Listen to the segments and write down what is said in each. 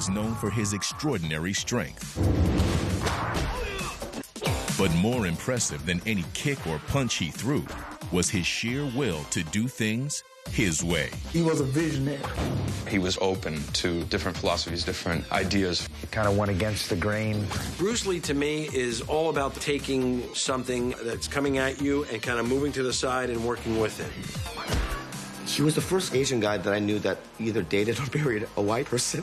was known for his extraordinary strength. But more impressive than any kick or punch he threw was his sheer will to do things his way. He was a visionary. He was open to different philosophies, different ideas. He kind of went against the grain. Bruce Lee, to me, is all about taking something that's coming at you and kind of moving to the side and working with it. He was the first Asian guy that I knew that either dated or married a white person.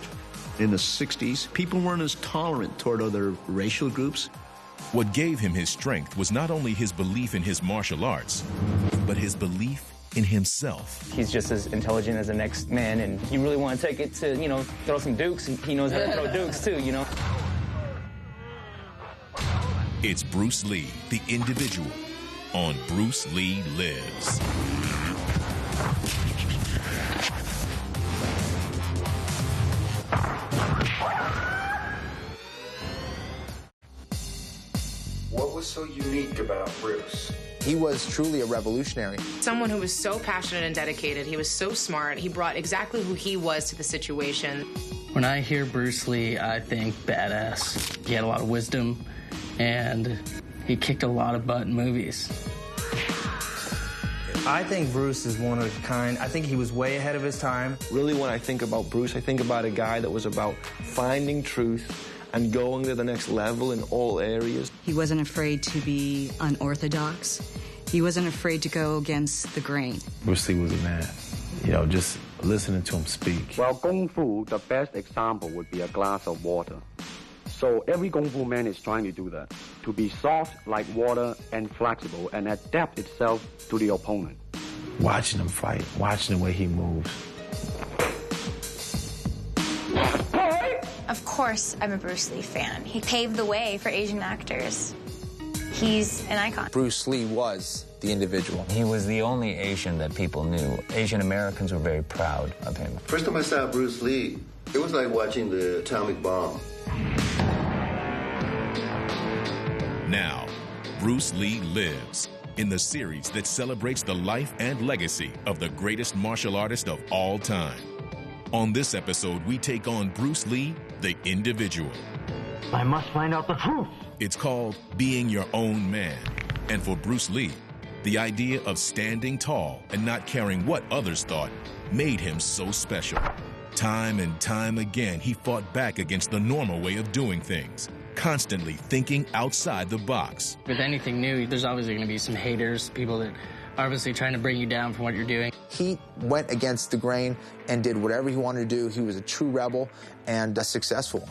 In the 60s, people weren't as tolerant toward other racial groups. What gave him his strength was not only his belief in his martial arts, but his belief in himself. He's just as intelligent as the next man, and you really want to take it to, throw some dukes, and he knows how to throw dukes too, It's Bruce Lee, the individual, on Bruce Lee Lives. What was so unique about Bruce? He was truly a revolutionary. Someone who was so passionate and dedicated. He was so smart. He brought exactly who he was to the situation. When I hear Bruce Lee, I think badass. He had a lot of wisdom, and he kicked a lot of butt in movies. I think Bruce is one of a kind. I think he was way ahead of his time. Really, when I think about Bruce, I think about a guy that was about finding truth and going to the next level in all areas. He wasn't afraid to be unorthodox. He wasn't afraid to go against the grain. Bruce Lee was a man. Just listening to him speak. Well, Kung Fu, the best example would be a glass of water. So every Kung Fu man is trying to do that, to be soft like water and flexible and adapt itself to the opponent. Watching him fight, watching the way he moves. Of course, I'm a Bruce Lee fan. He paved the way for Asian actors. He's an icon. Bruce Lee was the individual. He was the only Asian that people knew. Asian Americans were very proud of him. First time I saw Bruce Lee, it was like watching the atomic bomb. Now, Bruce Lee Lives, in the series that celebrates the life and legacy of the greatest martial artist of all time. On this episode, we take on Bruce Lee, the individual. I must find out the truth. It's called Being Your Own Man. And for Bruce Lee, the idea of standing tall and not caring what others thought made him so special. Time and time again, he fought back against the normal way of doing things, constantly thinking outside the box. With anything new, there's obviously going to be some haters, people that are obviously trying to bring you down from what you're doing. He went against the grain and did whatever he wanted to do. He was a true rebel and successful.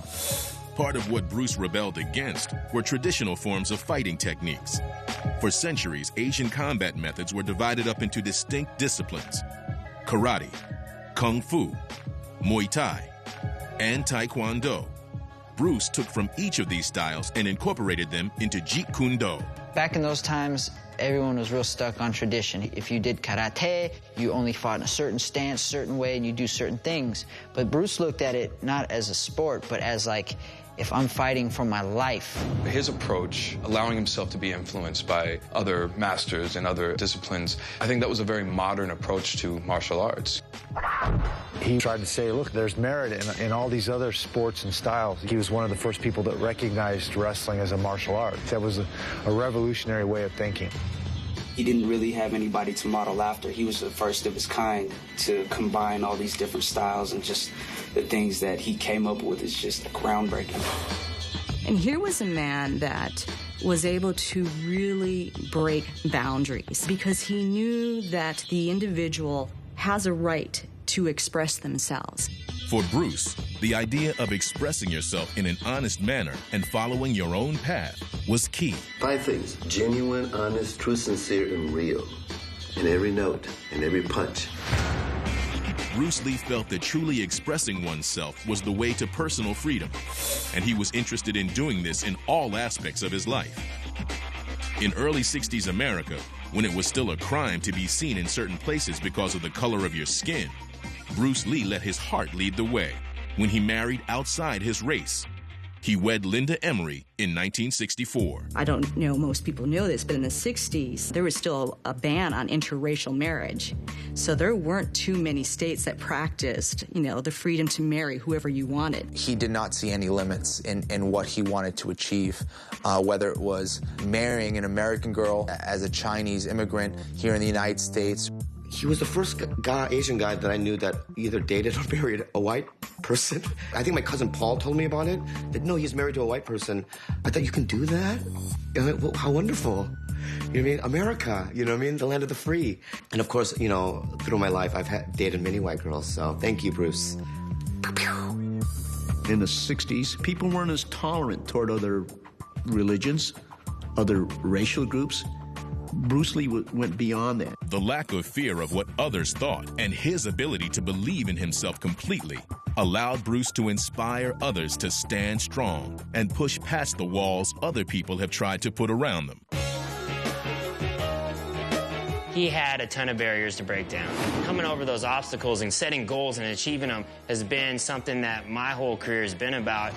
Part of what Bruce rebelled against were traditional forms of fighting techniques. For centuries, Asian combat methods were divided up into distinct disciplines: karate, kung fu, Muay Thai, and Taekwondo. Bruce took from each of these styles and incorporated them into Jeet Kune Do. Back in those times, everyone was real stuck on tradition. If you did karate, you only fought in a certain stance, certain way, and you do certain things. But Bruce looked at it not as a sport, but as like, if I'm fighting for my life. His approach, allowing himself to be influenced by other masters and other disciplines, I think that was a very modern approach to martial arts. He tried to say, look, there's merit in all these other sports and styles. He was one of the first people that recognized wrestling as a martial art. That was a revolutionary way of thinking. He didn't really have anybody to model after. He was the first of his kind to combine all these different styles, and just the things that he came up with is just groundbreaking. And here was a man that was able to really break boundaries because he knew that the individual has a right to express themselves. For Bruce, the idea of expressing yourself in an honest manner and following your own path was key. 5 things: genuine, honest, true, sincere, and real. In every note, in every punch. Bruce Lee felt that truly expressing oneself was the way to personal freedom, and he was interested in doing this in all aspects of his life. In early 60s America, when it was still a crime to be seen in certain places because of the color of your skin, Bruce Lee let his heart lead the way when he married outside his race. He wed Linda Emery in 1964. I don't know most people know this, but in the 60s, there was still a ban on interracial marriage. So there weren't too many states that practiced, the freedom to marry whoever you wanted. He did not see any limits in what he wanted to achieve, whether it was marrying an American girl as a Chinese immigrant here in the United States. He was the first Asian guy that I knew that either dated or married a white person. I think my cousin Paul told me about it, that no, he's married to a white person. I thought, you can do that? Well, how wonderful. You know what I mean? America, you know what I mean? The land of the free. And of course, through my life, I've dated many white girls, so thank you, Bruce. In the 60s, people weren't as tolerant toward other religions, other racial groups. Bruce Lee went beyond that. The lack of fear of what others thought and his ability to believe in himself completely allowed Bruce to inspire others to stand strong and push past the walls other people have tried to put around them. He had a ton of barriers to break down. Coming over those obstacles and setting goals and achieving them has been something that my whole career has been about.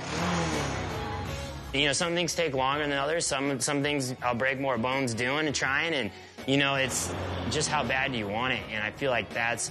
Some things take longer than others. Some things I'll break more bones doing and trying, and, it's just how bad do you want it? And I feel like that's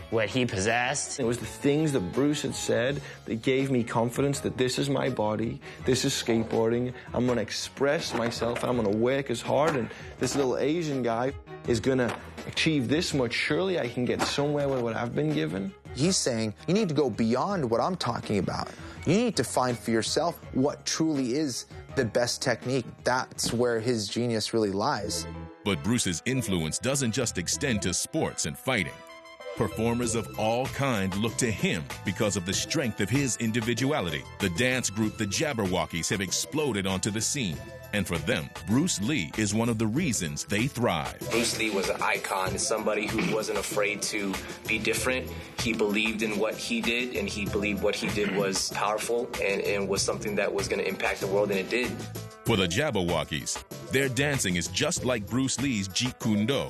what he possessed. It was the things that Bruce had said that gave me confidence that this is my body, this is skateboarding, I'm going to express myself, I'm going to work as hard, and this little Asian guy is going to achieve this much. Surely I can get somewhere with what I've been given. He's saying, you need to go beyond what I'm talking about. You need to find for yourself what truly is the best technique. That's where his genius really lies. But Bruce's influence doesn't just extend to sports and fighting. Performers of all kind look to him because of the strength of his individuality. The dance group, the Jabberwockies, have exploded onto the scene. And for them, Bruce Lee is one of the reasons they thrive. Bruce Lee was an icon, somebody who wasn't afraid to be different. He believed in what he did, and he believed what he did was powerful and was something that was going to impact the world, and it did. For the Jabberwockies, their dancing is just like Bruce Lee's Jeet Kune Do.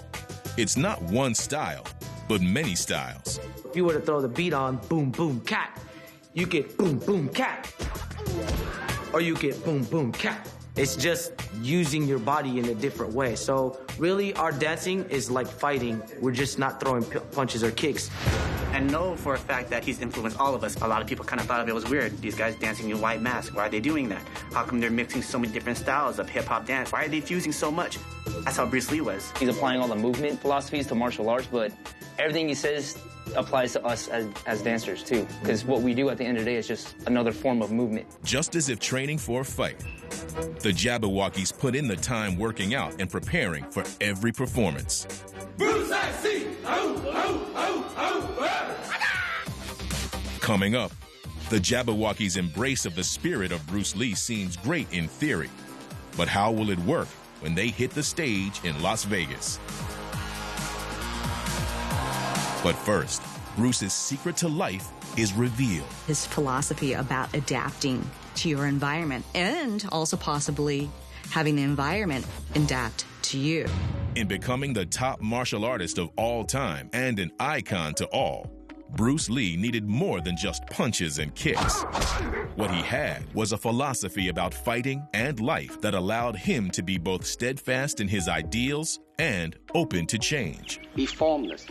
It's not one style, but many styles. If you were to throw the beat on boom, boom, cat, you get boom, boom, cat. Or you get boom, boom, cat. It's just using your body in a different way. So really, our dancing is like fighting. We're just not throwing punches or kicks. And know for a fact that he's influenced all of us. A lot of people kind of thought of it was weird. These guys dancing in white masks. Why are they doing that? How come they're mixing so many different styles of hip-hop dance? Why are they fusing so much? That's how Bruce Lee was. He's applying all the movement philosophies to martial arts, but everything he says applies to us as dancers, too. Because what we do at the end of the day is just another form of movement. Just as if training for a fight, the Jabberwockies put in the time working out and preparing for every performance. Bruce I.C. Coming up, the Jabberwockies' embrace of the spirit of Bruce Lee seems great in theory. But how will it work when they hit the stage in Las Vegas? But first, Bruce's secret to life is revealed. His philosophy about adapting to your environment and also possibly having the environment adapt to you. In becoming the top martial artist of all time and an icon to all, Bruce Lee needed more than just punches and kicks. What he had was a philosophy about fighting and life that allowed him to be both steadfast in his ideals and open to change. Be formless,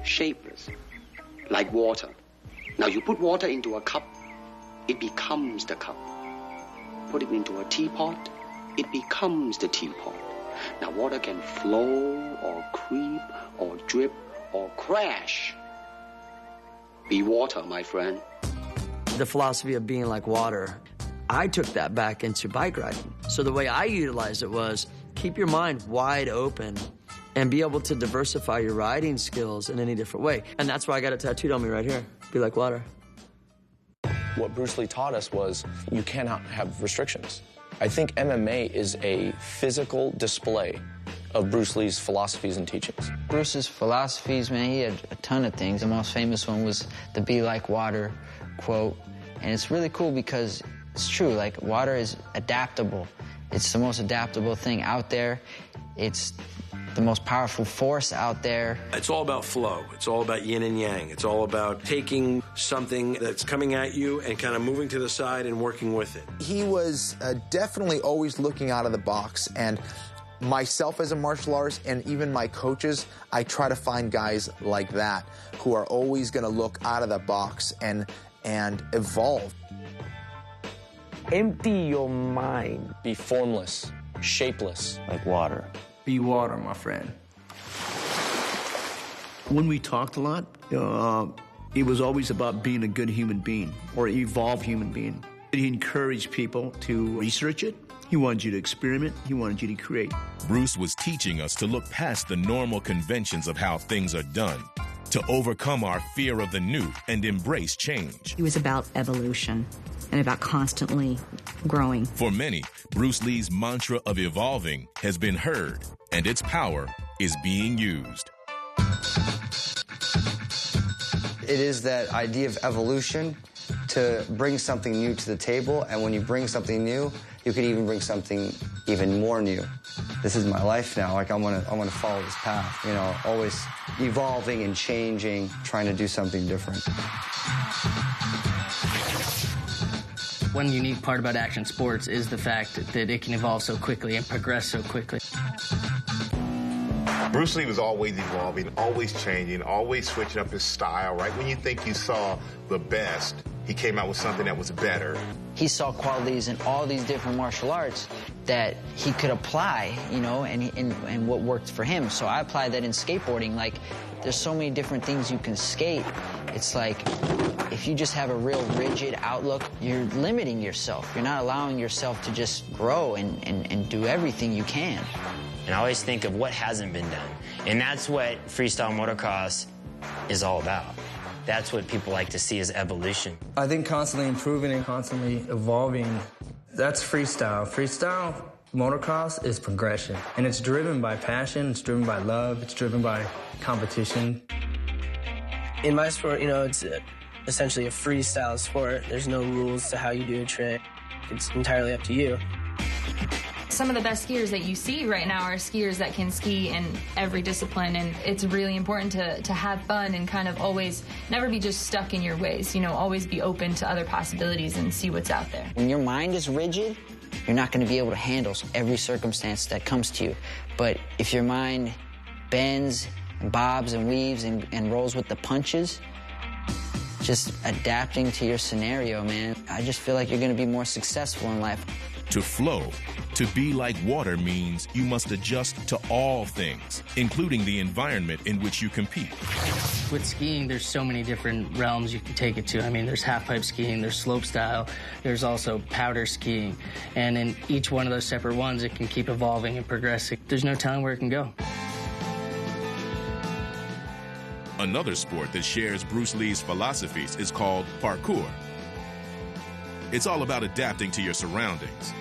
shapeless, like water. Now you put water into a cup, it becomes the cup. Put it into a teapot, it becomes the teapot. Now water can flow or creep or drip or crash. Be water, my friend. The philosophy of being like water, I took that back into bike riding. So the way I utilized it was keep your mind wide open and be able to diversify your riding skills in any different way. And that's why I got it tattooed on me right here. Be like water. What Bruce Lee taught us was you cannot have restrictions. I think MMA is a physical display of Bruce Lee's philosophies and teachings. Bruce's philosophies, man, he had a ton of things. The most famous one was the be like water quote. And it's really cool because it's true, like water is adaptable. It's the most adaptable thing out there. It's the most powerful force out there. It's all about flow. It's all about yin and yang. It's all about taking something that's coming at you and kind of moving to the side and working with it. He was definitely always looking out of the box, and myself as a martial artist and even my coaches, I try to find guys like that who are always going to look out of the box and evolve. Empty your mind. Be formless, shapeless. Like water. Be water, my friend. When we talked a lot, it was always about being a good human being or evolved human being. He encouraged people to research it. He wanted you to experiment. He wanted you to create. Bruce was teaching us to look past the normal conventions of how things are done, to overcome our fear of the new and embrace change. It was about evolution and about constantly growing. For many, Bruce Lee's mantra of evolving has been heard, and its power is being used. It is that idea of evolution, to bring something new to the table, and when you bring something new, you could even bring something even more new. This is my life now. Like I want to follow this path. You know, always evolving and changing, trying to do something different. One unique part about action sports is the fact that it can evolve so quickly and progress so quickly. Bruce Lee was always evolving, always changing, always switching up his style, right? When you think you saw the best, he came out with something that was better. He saw qualities in all these different martial arts that he could apply, you know, and what worked for him. So I applied that in skateboarding. Like, there's so many different things you can skate. It's like, if you just have a real rigid outlook, you're limiting yourself. You're not allowing yourself to just grow and do everything you can. And I always think of what hasn't been done. And that's what freestyle motocross is all about. That's what people like to see as evolution. I think constantly improving and constantly evolving, that's freestyle. Freestyle motocross is progression. And it's driven by passion, it's driven by love, it's driven by competition. In my sport, you know, it's essentially a freestyle sport. There's no rules to how you do a trick. It's entirely up to you. Some of the best skiers that you see right now are skiers that can ski in every discipline, and it's really important to have fun and kind of always never be just stuck in your ways, you know, always be open to other possibilities and see what's out there. When your mind is rigid, you're not going to be able to handle every circumstance that comes to you. But if your mind bends and bobs and weaves and rolls with the punches, just adapting to your scenario, man, I just feel like you're going to be more successful in life. To flow, to be like water means you must adjust to all things, including the environment in which you compete. With skiing, there's so many different realms you can take it to. I mean, there's half-pipe skiing, there's slope style, there's also powder skiing. And in each one of those separate ones, it can keep evolving and progressing. There's no telling where it can go. Another sport that shares Bruce Lee's philosophies is called parkour. It's all about adapting to your surroundings.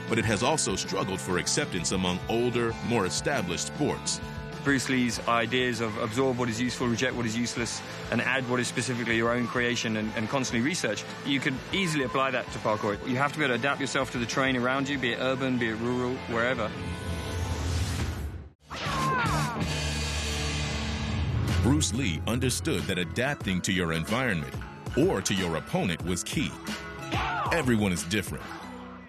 But it has also struggled for acceptance among older, more established sports. Bruce Lee's ideas of absorb what is useful, reject what is useless, and add what is specifically your own creation and constantly research. You could easily apply that to parkour. You have to be able to adapt yourself to the terrain around you, be it urban, be it rural, wherever. Bruce Lee understood that adapting to your environment or to your opponent was key. Everyone is different,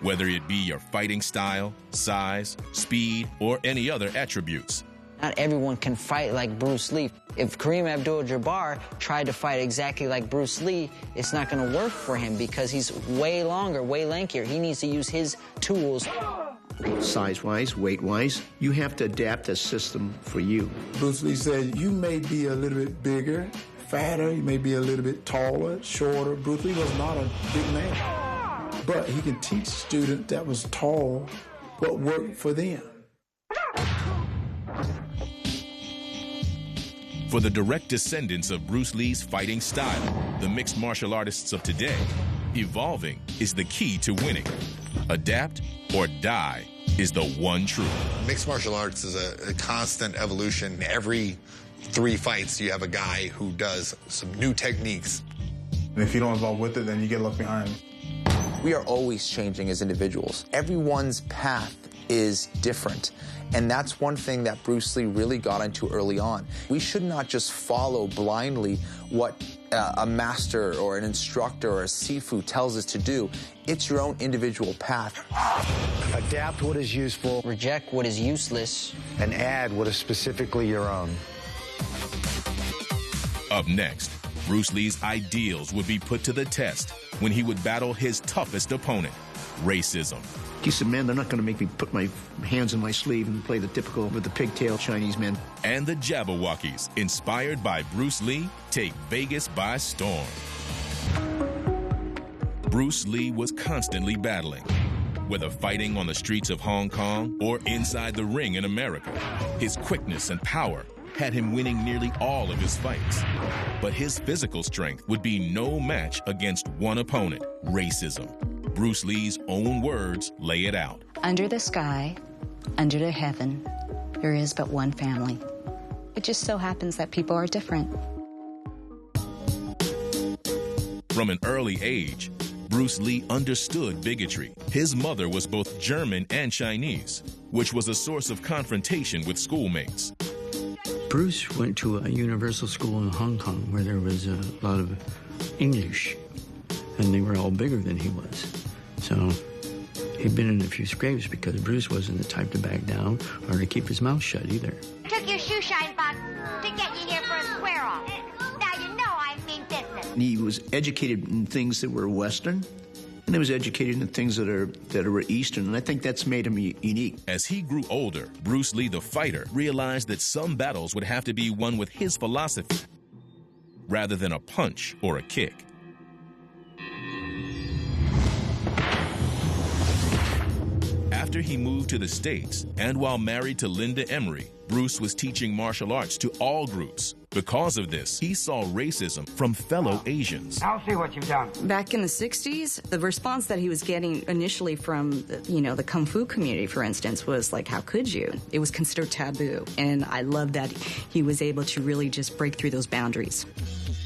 whether it be your fighting style, size, speed, or any other attributes. Not everyone can fight like Bruce Lee. If Kareem Abdul-Jabbar tried to fight exactly like Bruce Lee, it's not going to work for him because he's way longer, way lankier. He needs to use his tools. Size-wise, weight-wise, you have to adapt a system for you. Bruce Lee said, you may be a little bit bigger, fatter, he may be a little bit taller, shorter. Bruce Lee was not a big man. But he can teach students that was tall what worked for them. For the direct descendants of Bruce Lee's fighting style, the mixed martial artists of today, evolving is the key to winning. Adapt or die is the one truth. Mixed martial arts is a constant evolution. Every 3 fights, you have a guy who does some new techniques. And if you don't evolve with it, then you get left behind. We are always changing as individuals. Everyone's path is different. And that's one thing that Bruce Lee really got into early on. We should not just follow blindly what a master or an instructor or a sifu tells us to do. It's your own individual path. Adapt what is useful. Reject what is useless. And add what is specifically your own. Up next, Bruce Lee's ideals would be put to the test when he would battle his toughest opponent, racism. He said, man, they're not going to make me put my hands in my sleeve and play the typical with the pigtail Chinese men. And the Jabberwockies, inspired by Bruce Lee, take Vegas by storm. Bruce Lee was constantly battling, whether fighting on the streets of Hong Kong or inside the ring in America. His quickness and power had him winning nearly all of his fights. But his physical strength would be no match against one opponent, racism. Bruce Lee's own words lay it out. Under the sky, under the heaven, there is but one family. It just so happens that people are different. From an early age, Bruce Lee understood bigotry. His mother was both German and Chinese, which was a source of confrontation with schoolmates. Bruce went to a universal school in Hong Kong where there was a lot of English, and they were all bigger than he was. So he'd been in a few scrapes because Bruce wasn't the type to back down or to keep his mouth shut either. Took your shoe shine box to get you here for a square off. Now you know I mean business. He was educated in things that were Western, and he was educated in things that were Eastern, and I think that's made him unique. As he grew older, Bruce Lee the fighter realized that some battles would have to be won with his philosophy rather than a punch or a kick. After he moved to the States, and while married to Linda Emery, Bruce was teaching martial arts to all groups. Because of this, he saw racism from fellow Asians. I'll see what you've done. Back in the 60s, the response that he was getting initially from, the Kung Fu community, for instance, was like, how could you? It was considered taboo. And I love that he was able to really just break through those boundaries.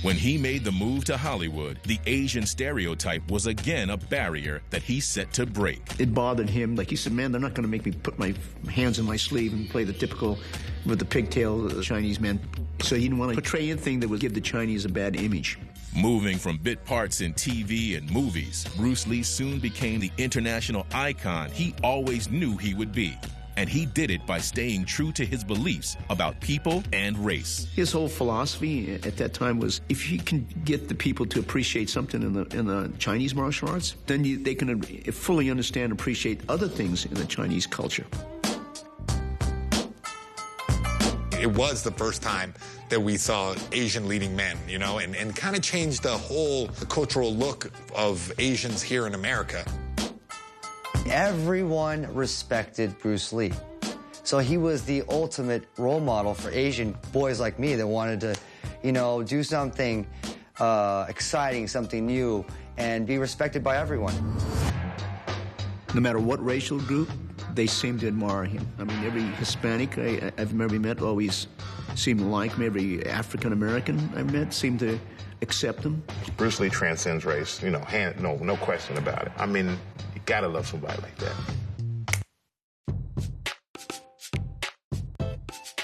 When he made the move to Hollywood, the Asian stereotype was again a barrier that he set to break. It bothered him. Like he said, man, they're not going to make me put my hands in my sleeve and play the typical with the pigtail Chinese men. So he didn't want to portray anything that would give the Chinese a bad image. Moving from bit parts in TV and movies, Bruce Lee soon became the international icon he always knew he would be. And he did it by staying true to his beliefs about people and race. His whole philosophy at that time was, if you can get the people to appreciate something in the Chinese martial arts, then they can fully understand and appreciate other things in the Chinese culture. It was the first time that we saw Asian leading men, and kind of changed the whole cultural look of Asians here in America. Everyone respected Bruce Lee. So he was the ultimate role model for Asian boys like me that wanted to, do something exciting, something new, and be respected by everyone. No matter what racial group, they seemed to admire him. I mean, every Hispanic I've ever met always seemed to like him. Every African-American I met seemed to accept him. Bruce Lee transcends race, no question about it. I mean, you gotta love somebody like that.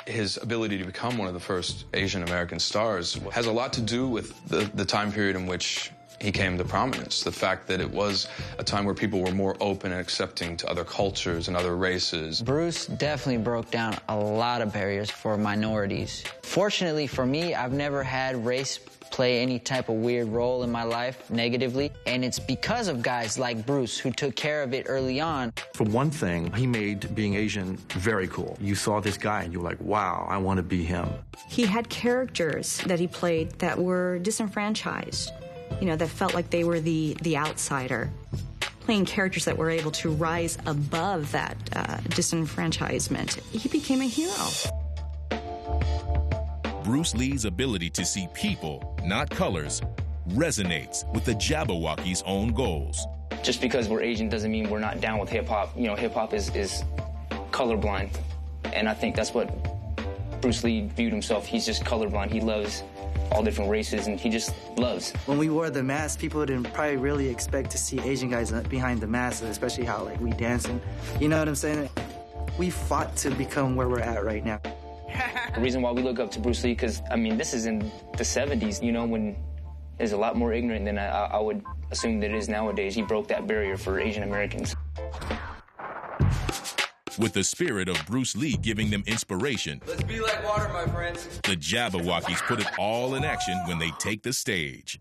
His ability to become one of the first Asian American stars has a lot to do with the time period in which he came to prominence. The fact that it was a time where people were more open and accepting to other cultures and other races. Bruce definitely broke down a lot of barriers for minorities. Fortunately for me, I've never had race play any type of weird role in my life negatively, and it's because of guys like Bruce who took care of it early on. For one thing, he made being Asian very cool. You saw this guy and you were like, wow, I want to be him. He had characters that he played that were disenfranchised, that felt like they were the outsider, playing characters that were able to rise above that disenfranchisement. He became a hero. Bruce Lee's ability to see people, not colors, resonates with the Jabberwockies' own goals. Just because we're Asian doesn't mean we're not down with hip-hop. Hip-hop is colorblind, and I think that's what Bruce Lee viewed himself, he's just colorblind. He loves all different races, and he just loves. When we wore the mask, people didn't probably really expect to see Asian guys behind the mask, especially how like we dancing. You know what I'm saying? We fought to become where we're at right now. The reason why we look up to Bruce Lee, because, I mean, this is in the 70s, you know, when it's a lot more ignorant than I would assume that it is nowadays. He broke that barrier for Asian Americans. With the spirit of Bruce Lee giving them inspiration, let's be like water, my friends. The Jabberwockies put it all in action when they take the stage.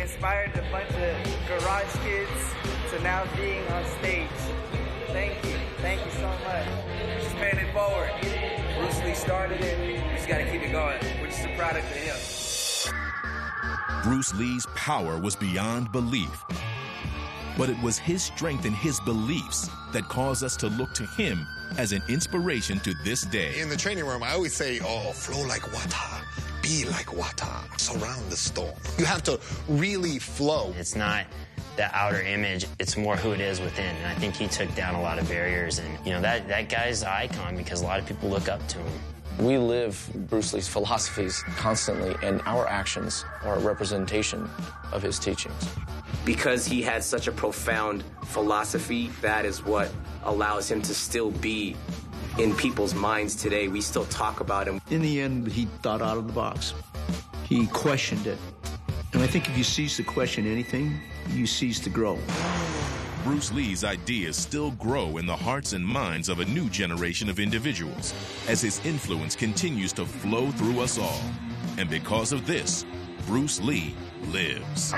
Inspired a bunch of garage kids to now being on stage. Thank you. Thank you so much. Just paying it forward. Bruce Lee started it. We just got to keep it going. We're just a product of him. Bruce Lee's power was beyond belief. But it was his strength and his beliefs that caused us to look to him as an inspiration to this day. In the training room, I always say, oh, flow like water. Be like water, surround the storm. You have to really flow. It's not the outer image, it's more who it is within. And I think he took down a lot of barriers. And, you know, that guy's the icon because a lot of people look up to him. We live Bruce Lee's philosophies constantly, and our actions are a representation of his teachings. Because he had such a profound philosophy, that is what allows him to still be in people's minds today. We still talk about him. In the end, he thought out of the box. He questioned it. And I think if you cease to question anything, you cease to grow. Bruce Lee's ideas still grow in the hearts and minds of a new generation of individuals as his influence continues to flow through us all. And because of this, Bruce Lee lives.